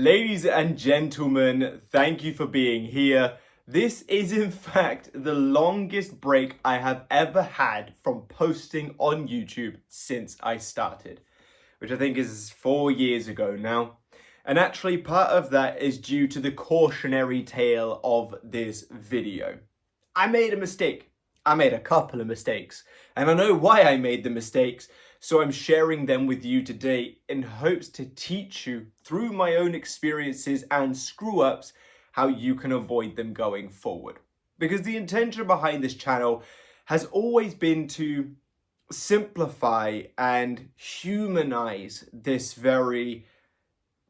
Ladies and gentlemen, thank you for being here. This is in fact the longest break I have ever had from posting on YouTube since I started, which I think is 4 years ago now. And actually part of that is due to the cautionary tale of this video. I made a mistake. I made a couple of mistakes, and I know why I made the mistakes. So I'm sharing them with you today in hopes to teach you through my own experiences and screw-ups how you can avoid them going forward. Because the intention behind this channel has always been to simplify and humanize this very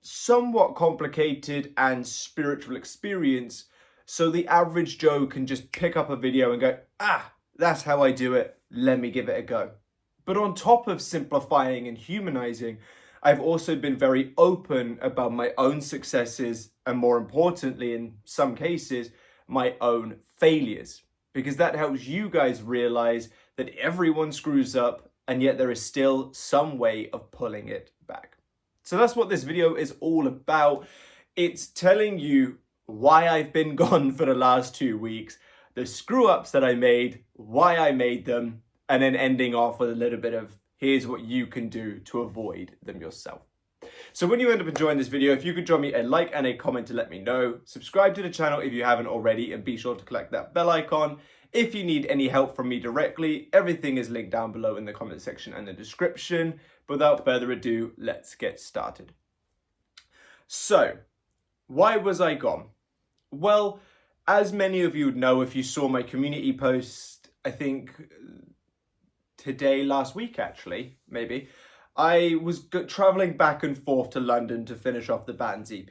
somewhat complicated and spiritual experience, so the average Joe can just pick up a video and go, that's how I do it, let me give it a go. But on top of simplifying and humanizing, I've also been very open about my own successes and, more importantly, in some cases, my own failures. Because that helps you guys realize that everyone screws up and yet there is still some way of pulling it back. So that's what this video is all about. It's telling you why I've been gone for the last 2 weeks, the screw-ups that I made, why I made them, and then ending off with a little bit of here's what you can do to avoid them yourself. So when you end up enjoying this video, if you could drop me a like and a comment to let me know, subscribe to the channel if you haven't already, and be sure to click that bell icon. If you need any help from me directly, everything is linked down below in the comment section and the description. But without further ado, let's get started. So, why was I gone? Well, as many of you would know if you saw my community post, I think last week actually, maybe, I was traveling back and forth to London to finish off the band's EP.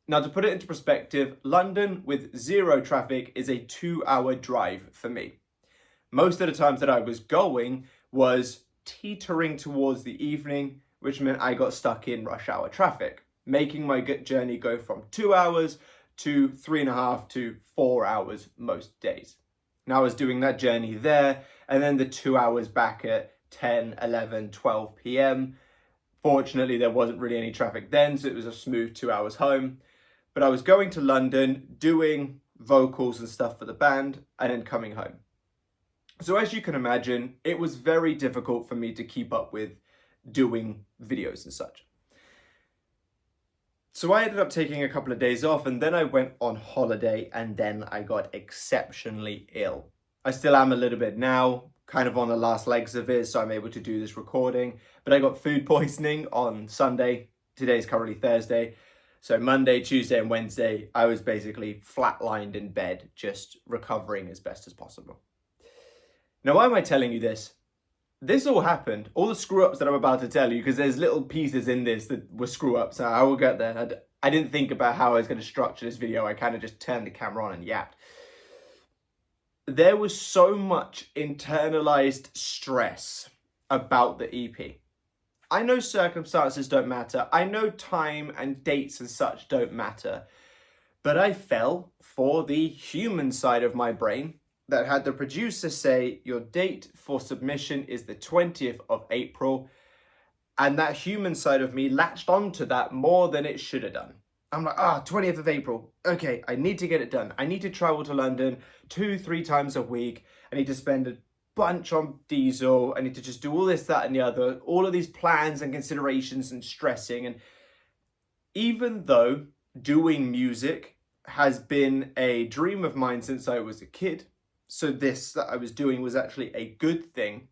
Now, to put it into perspective, London with zero traffic is a 2-hour drive for me. Most of the times that I was going was teetering towards the evening, which meant I got stuck in rush hour traffic, making my journey go from 2 hours to 3.5 to 4 hours most days. Now I was doing that journey there, and then the 2 hours back at 10, 11, 12 p.m. Fortunately, there wasn't really any traffic then, so it was a smooth 2 hours home. But I was going to London, doing vocals and stuff for the band, and then coming home. So as you can imagine, it was very difficult for me to keep up with doing videos and such. So I ended up taking a couple of days off, and then I went on holiday, and then I got exceptionally ill. I still am a little bit now, kind of on the last legs of it, so I'm able to do this recording. But I got food poisoning on Sunday. Today's currently Thursday. So Monday, Tuesday, and Wednesday, I was basically flatlined in bed, just recovering as best as possible. Now, why am I telling you this? This all happened, all the screw-ups that I'm about to tell you, because there's little pieces in this that were screw-ups. I will get there. I didn't think about how I was going to structure this video. I kind of just turned the camera on and yapped. There was so much internalized stress about the EP. I know circumstances don't matter. I know time and dates and such don't matter. But I fell for the human side of my brain that had the producer say, your date for submission is the 20th of April. And that human side of me latched onto that more than it should have done. I'm like, 20th of April. Okay, I need to get it done. I need to travel to London 2-3 times a week. I need to spend a bunch on diesel. I need to just do all this, that, and the other. All of these plans and considerations and stressing. And even though doing music has been a dream of mine since I was a kid, so this that I was doing was actually a good thing,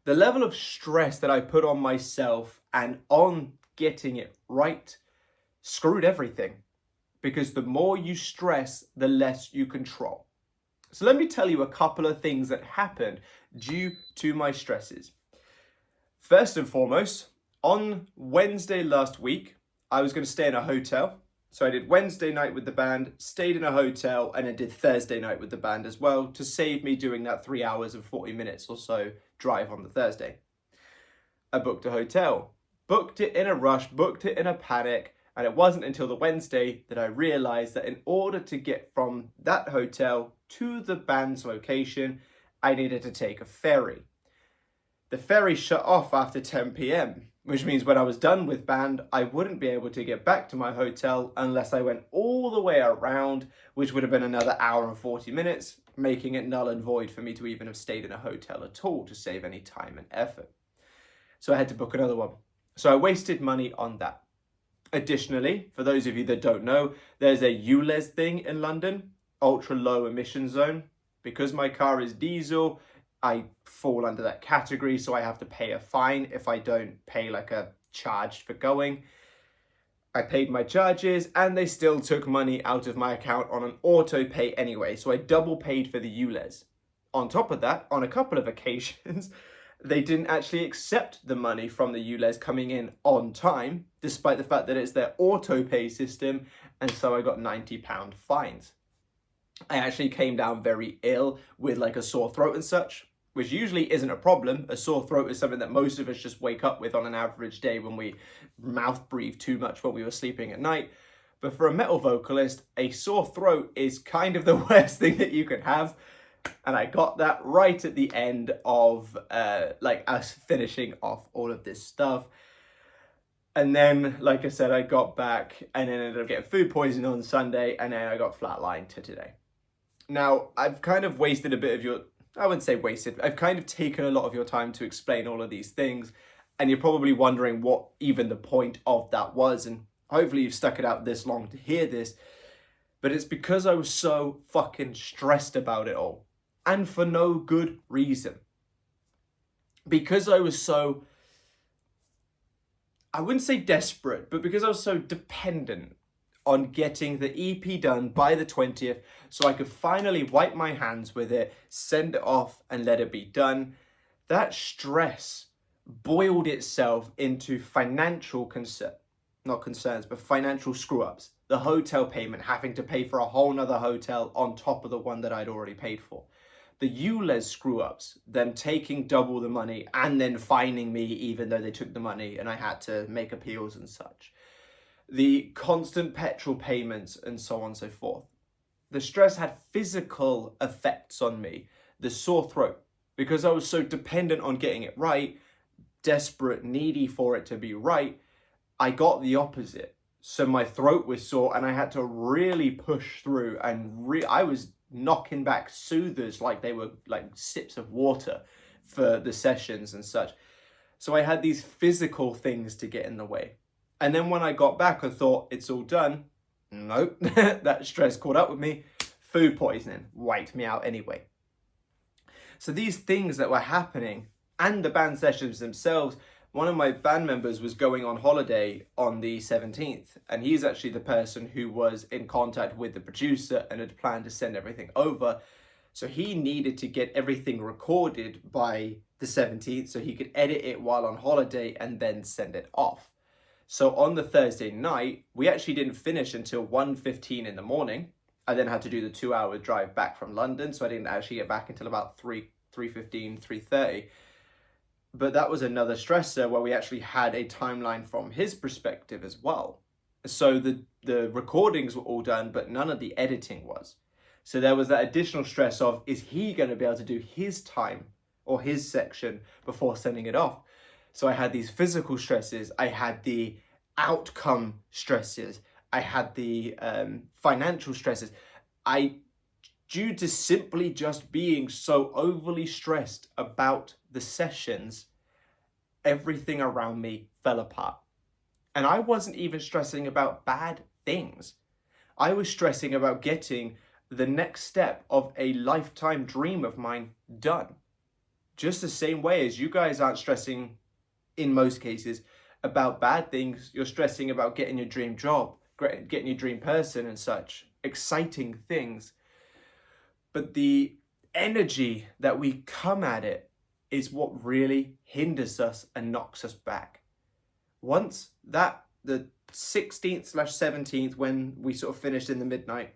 the level of stress that I put on myself and on getting it right screwed everything. Because the more you stress, the less you control. So let me tell you a couple of things that happened due to my stresses. First and foremost, on Wednesday last week, I was going to stay in a hotel. So I did Wednesday night with the band, stayed in a hotel, and I did Thursday night with the band as well, to save me doing that 3 hours and 40 minutes or so drive on the Thursday. I booked a hotel, booked it in a rush, booked it in a panic, and it wasn't until the Wednesday that I realized that in order to get from that hotel to the band's location, I needed to take a ferry. The ferry shut off after 10 p.m. which means when I was done with band, I wouldn't be able to get back to my hotel unless I went all the way around, which would have been another hour and 40 minutes, making it null and void for me to even have stayed in a hotel at all to save any time and effort. So I had to book another one. So I wasted money on that. Additionally, for those of you that don't know, there's a ULEZ thing in London, ultra low emission zone. Because my car is diesel, I fall under that category, so I have to pay a fine if I don't pay like a charge for going. I paid my charges and they still took money out of my account on an auto pay anyway, so I double paid for the ULEZ. On top of that, on a couple of occasions, they didn't actually accept the money from the ULEZ coming in on time, despite the fact that it's their auto pay system, and so I got £90 fines. I actually came down very ill with like a sore throat and such, which usually isn't a problem. A sore throat is something that most of us just wake up with on an average day when we mouth breathe too much when we were sleeping at night. But for a metal vocalist, a sore throat is kind of the worst thing that you can have. And I got that right at the end of like us finishing off all of this stuff. And then, like I said, I got back and then ended up getting food poisoning on Sunday, and then I got flatlined to today. Now, I've kind of wasted a bit of your, I wouldn't say wasted, I've kind of taken a lot of your time to explain all of these things, and you're probably wondering what even the point of that was, and hopefully you've stuck it out this long to hear this, but it's because I was so fucking stressed about it all, and for no good reason. Because I was so, I wouldn't say desperate, but because I was so dependent on getting the EP done by the 20th so I could finally wipe my hands with it, send it off and let it be done. That stress boiled itself into financial financial screw-ups. The hotel payment, having to pay for a whole nother hotel on top of the one that I'd already paid for. The ULEZ screw-ups, them taking double the money and then fining me even though they took the money and I had to make appeals and such. The constant petrol payments and so on and so forth. The stress had physical effects on me. The sore throat, because I was so dependent on getting it right, desperate, needy for it to be right, I got the opposite. So my throat was sore and I had to really push through, and I was knocking back soothers like they were like sips of water for the sessions and such. So I had these physical things to get in the way. And then when I got back, I thought it's all done. Nope, that stress caught up with me. Food poisoning wiped me out anyway. So these things that were happening, and the band sessions themselves, one of my band members was going on holiday on the 17th, and he's actually the person who was in contact with the producer and had planned to send everything over. So he needed to get everything recorded by the 17th so he could edit it while on holiday and then send it off. So on the Thursday night, we actually didn't finish until 1:15 in the morning. I then had to do the 2-hour drive back from London, so I didn't actually get back until about 3:15, 3:30. But that was another stressor where we actually had a timeline from his perspective as well. So the recordings were all done, but none of the editing was. So there was that additional stress of, is he going to be able to do his time or his section before sending it off? So I had these physical stresses, I had the outcome stresses, I had the financial stresses. Due to simply just being so overly stressed about the sessions, everything around me fell apart. And I wasn't even stressing about bad things. I was stressing about getting the next step of a lifetime dream of mine done. Just the same way as you guys aren't stressing, in most cases, about bad things, you're stressing about getting your dream job, getting your dream person and such, exciting things. But the energy that we come at it is what really hinders us and knocks us back. Once that, the 16th/17th, when we sort of finished in the midnight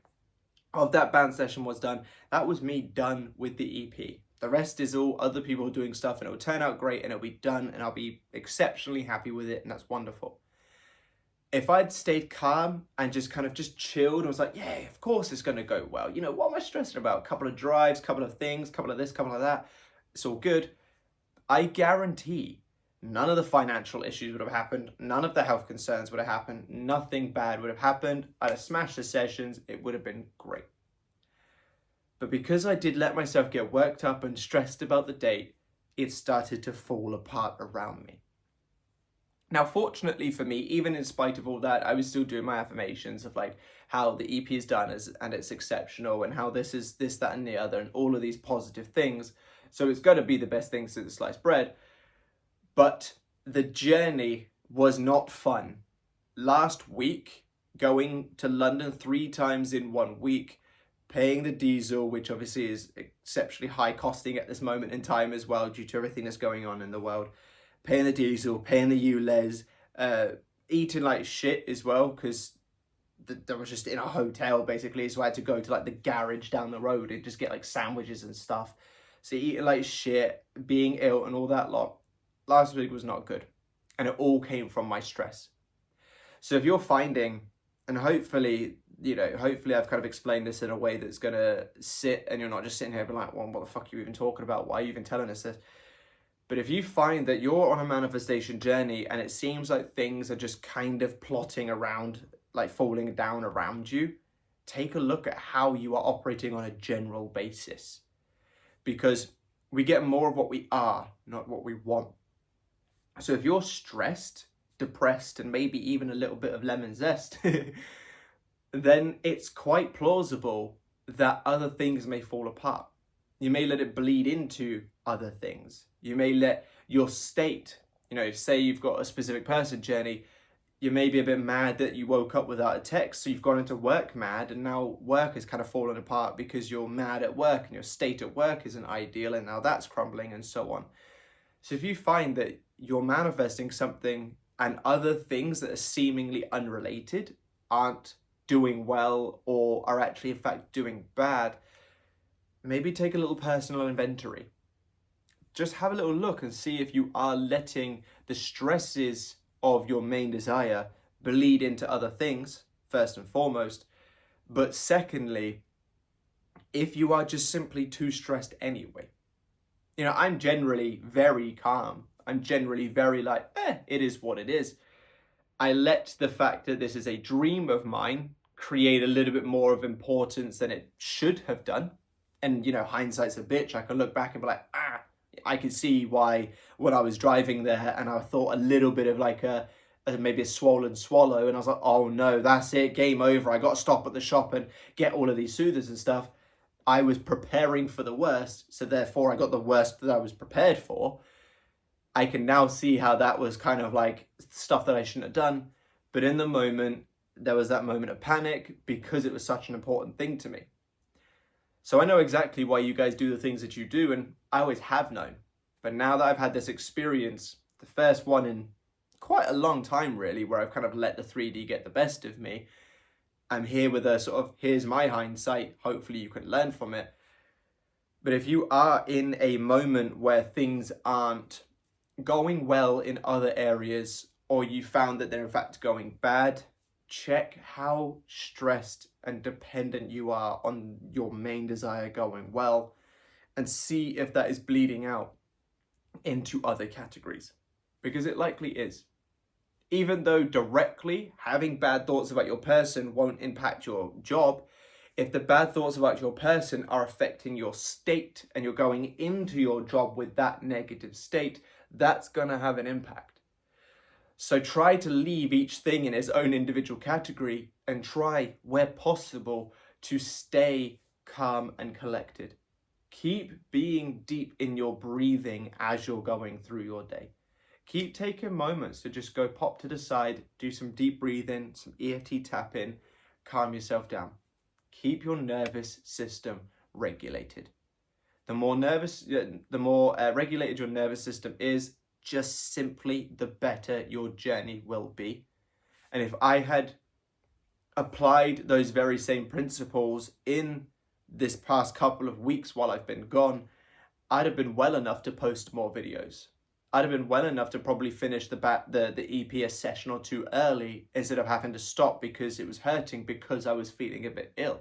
of that band session was done, that was me done with the EP. The rest is all other people doing stuff, and it will turn out great and it'll be done and I'll be exceptionally happy with it, and that's wonderful. If I'd stayed calm and just kind of just chilled and was like, yeah, of course it's going to go well. You know, what am I stressing about? A couple of drives, couple of things, couple of this, couple of that. It's all good. I guarantee none of the financial issues would have happened, none of the health concerns would have happened, nothing bad would have happened. I'd have smashed the sessions, it would have been great. But because I did let myself get worked up and stressed about the date, it started to fall apart around me. Now, fortunately for me, even in spite of all that, I was still doing my affirmations of like how the EP is done and it's exceptional and how this is this, that, and the other, and all of these positive things. So it's going to be the best thing since sliced bread. But the journey was not fun. Last week, going to London 3 times in 1 week, paying the diesel, which obviously is exceptionally high costing at this moment in time as well, due to everything that's going on in the world. Paying the diesel, paying the ULEZ, eating like shit as well, because I was just in a hotel basically, so I had to go to like the garage down the road and just get like sandwiches and stuff. So eating like shit, being ill and all that lot. Last week was not good, and it all came from my stress. So if you're finding, and hopefully I've kind of explained this in a way that's going to sit and you're not just sitting here being like, well, what the fuck are you even talking about? Why are you even telling us this? But if you find that you're on a manifestation journey and it seems like things are just kind of plotting around, like falling down around you, take a look at how you are operating on a general basis. Because we get more of what we are, not what we want. So if you're stressed, depressed, and maybe even a little bit of lemon zest, then it's quite plausible that other things may fall apart. You may let it bleed into other things. You may let your state, say you've got a specific person journey, you may be a bit mad that you woke up without a text, so you've gone into work mad, and now work has kind of fallen apart because you're mad at work and your state at work isn't ideal, and now that's crumbling and so on. So if you find that you're manifesting something and other things that are seemingly unrelated aren't doing well or are actually in fact doing bad, maybe take a little personal inventory. Just have a little look and see if you are letting the stresses of your main desire bleed into other things, first and foremost. But secondly, if you are just simply too stressed anyway. I'm generally very calm. I'm generally very like, it is what it is. I let the fact that this is a dream of mine create a little bit more of importance than it should have done. And, hindsight's a bitch. I can look back and be like, I can see why when I was driving there and I thought a little bit of like maybe a swollen swallow, and I was like, oh no, that's it, game over. I got to stop at the shop and get all of these soothers and stuff. I was preparing for the worst, so therefore I got the worst that I was prepared for. I can now see how that was kind of like stuff that I shouldn't have done. But in the moment, there was that moment of panic because it was such an important thing to me. So I know exactly why you guys do the things that you do, and I always have known. But now that I've had this experience, the first one in quite a long time really, where I've kind of let the 3D get the best of me, I'm here with a sort of, here's my hindsight, hopefully you can learn from it. But if you are in a moment where things aren't going well in other areas, or you found that they're in fact going bad, check how stressed and dependent you are on your main desire going well, and see if that is bleeding out into other categories, because it likely is. Even though directly having bad thoughts about your person won't impact your job, if the bad thoughts about your person are affecting your state and you're going into your job with that negative state, that's going to have an impact. So try to leave each thing in its own individual category and try, where possible, to stay calm and collected. Keep being deep in your breathing as you're going through your day. Keep taking moments to just go pop to the side, do some deep breathing, some EFT tapping, calm yourself down. Keep your nervous system regulated. The more regulated your nervous system is, just simply the better your journey will be. And if I had applied those very same principles in this past couple of weeks while I've been gone, I'd have been well enough to post more videos. I'd have been well enough to probably finish the EP session or two early instead of having to stop because it was hurting because I was feeling a bit ill.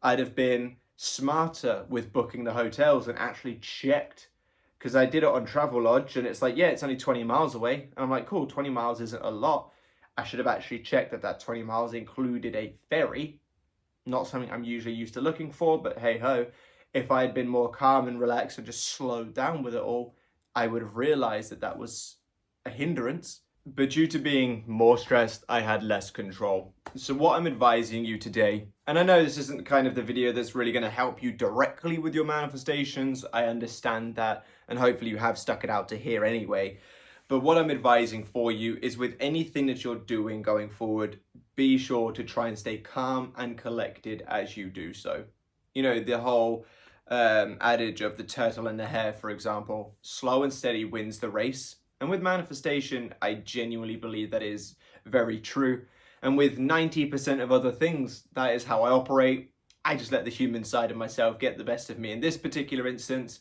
I'd have been smarter with booking the hotels and actually checked because I did it on Travelodge and it's like, yeah, it's only 20 miles away. And I'm like, cool, 20 miles isn't a lot. I should have actually checked that that 20 miles included a ferry. Not something I'm usually used to looking for, but hey ho. If I had been more calm and relaxed and just slowed down with it all, I would have realized that that was a hindrance. But due to being more stressed, I had less control. So what I'm advising you today, and I know this isn't kind of the video that's really going to help you directly with your manifestations, I understand that, and hopefully you have stuck it out to here anyway. But what I'm advising for you is with anything that you're doing going forward, be sure to try and stay calm and collected as you do so. You know, the whole adage of the turtle and the hare, for example, slow and steady wins the race. And with manifestation, I genuinely believe that is very true. And with 90% of other things, that is how I operate. I just let the human side of myself get the best of me in this particular instance.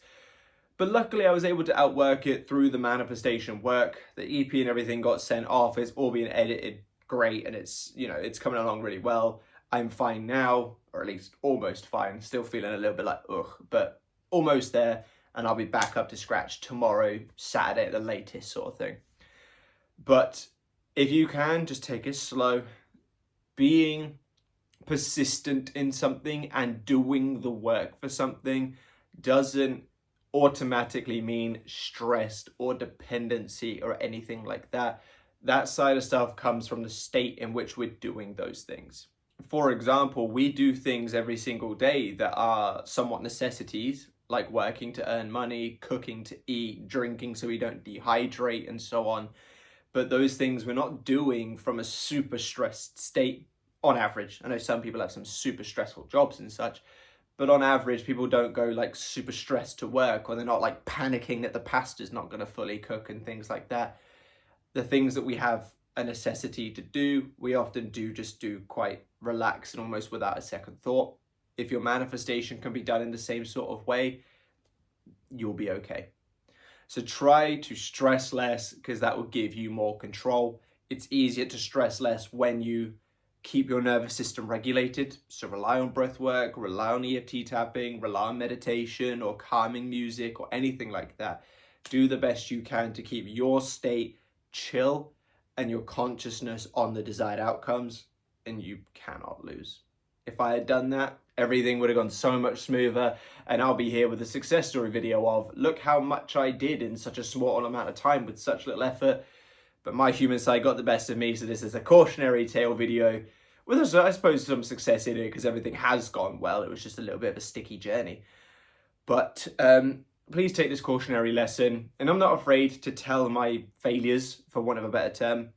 But luckily I was able to outwork it through the manifestation work. The EP and everything got sent off. It's all being edited great and it's, you know, it's coming along really well. I'm fine now, or at least almost fine. Still feeling a little bit like ugh, but almost there. And I'll be back up to scratch tomorrow, Saturday at the latest, sort of thing. But if you can, just take it slow. Being persistent in something and doing the work for something doesn't automatically mean stressed or dependency or anything like that. That side of stuff comes from the state in which we're doing those things. For example, we do things every single day that are somewhat necessities, like working to earn money, cooking to eat, drinking so we don't dehydrate, and so on. But those things we're not doing from a super stressed state on average. I know some people have some super stressful jobs and such, but on average, people don't go like super stressed to work, or they're not like panicking that the pasta's not going to fully cook and things like that. The things that we have a necessity to do, we often just do quite relaxed and almost without a second thought. If your manifestation can be done in the same sort of way, you'll be okay. So try to stress less because that will give you more control. It's easier to stress less when you keep your nervous system regulated. So rely on breath work, rely on EFT tapping, rely on meditation or calming music or anything like that. Do the best you can to keep your state chill and your consciousness on the desired outcomes, and you cannot lose. If I had done that, everything would have gone so much smoother, and I'll be here with a success story video of, look how much I did in such a small amount of time with such little effort. But my human side got the best of me, so this is a cautionary tale video with, I suppose, some success in it because everything has gone well. It was just a little bit of a sticky journey. But please take this cautionary lesson, and I'm not afraid to tell my failures, for want of a better term.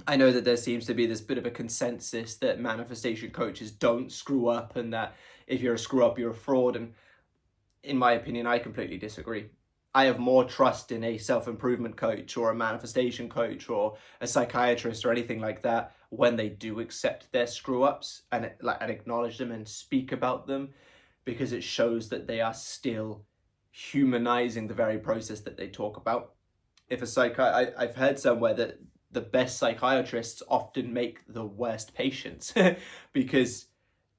I know that there seems to be this bit of a consensus that manifestation coaches don't screw up, and that if you're a screw up, you're a fraud. And in my opinion, I completely disagree. I have more trust in a self-improvement coach or a manifestation coach or a psychiatrist or anything like that when they do accept their screw-ups and acknowledge them and speak about them, because it shows that they are still humanizing the very process that they talk about. If I've heard somewhere that the best psychiatrists often make the worst patients because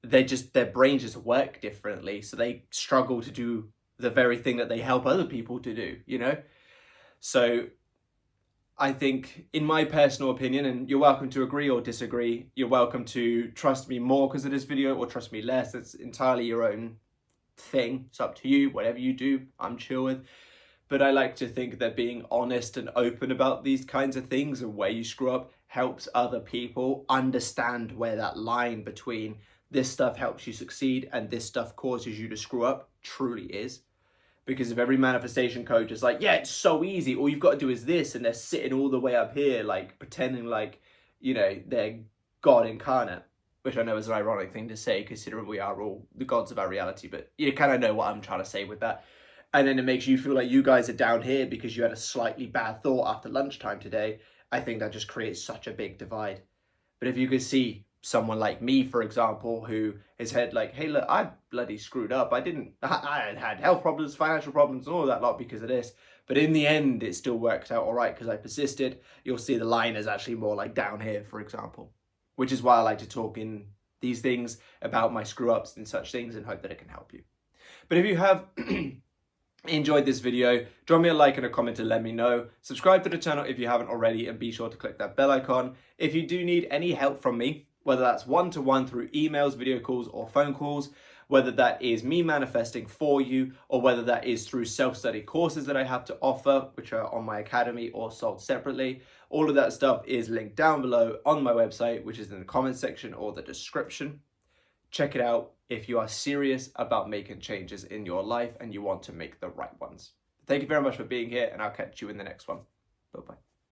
their brains just work differently, so they struggle to do the very thing that they help other people to do, you know? So I think, in my personal opinion, and you're welcome to agree or disagree, you're welcome to trust me more because of this video or trust me less. It's entirely your own thing. It's up to you. Whatever you do, I'm chill with. But I like to think that being honest and open about these kinds of things and where you screw up helps other people understand where that line between this stuff helps you succeed and this stuff causes you to screw up truly is. Because if every manifestation coach is like, yeah, it's so easy, all you've got to do is this, and they're sitting all the way up here, like pretending like, you know, they're God incarnate, which I know is an ironic thing to say considering we are all the gods of our reality, but you kind of know what I'm trying to say with that. And then it makes you feel like you guys are down here because you had a slightly bad thought after lunchtime today. I think that just creates such a big divide. But if you could see someone like me, for example, who has had like, hey, look, I bloody screwed up. I had health problems, financial problems, and all that lot because of this. But in the end, it still worked out all right because I persisted. You'll see the line is actually more like down here, for example, which is why I like to talk in these things about my screw ups and such things and hope that it can help you. But if you have enjoyed this video, drop me a like and a comment to let me know. Subscribe to the channel if you haven't already, and be sure to click that bell icon. If you do need any help from me, whether that's one-to-one through emails, video calls, or phone calls, whether that is me manifesting for you, or whether that is through self-study courses that I have to offer, which are on my academy or sold separately, all of that stuff is linked down below on my website, which is in the comment section or the description. Check it out if you are serious about making changes in your life and you want to make the right ones. Thank you very much for being here, and I'll catch you in the next one. Bye-bye.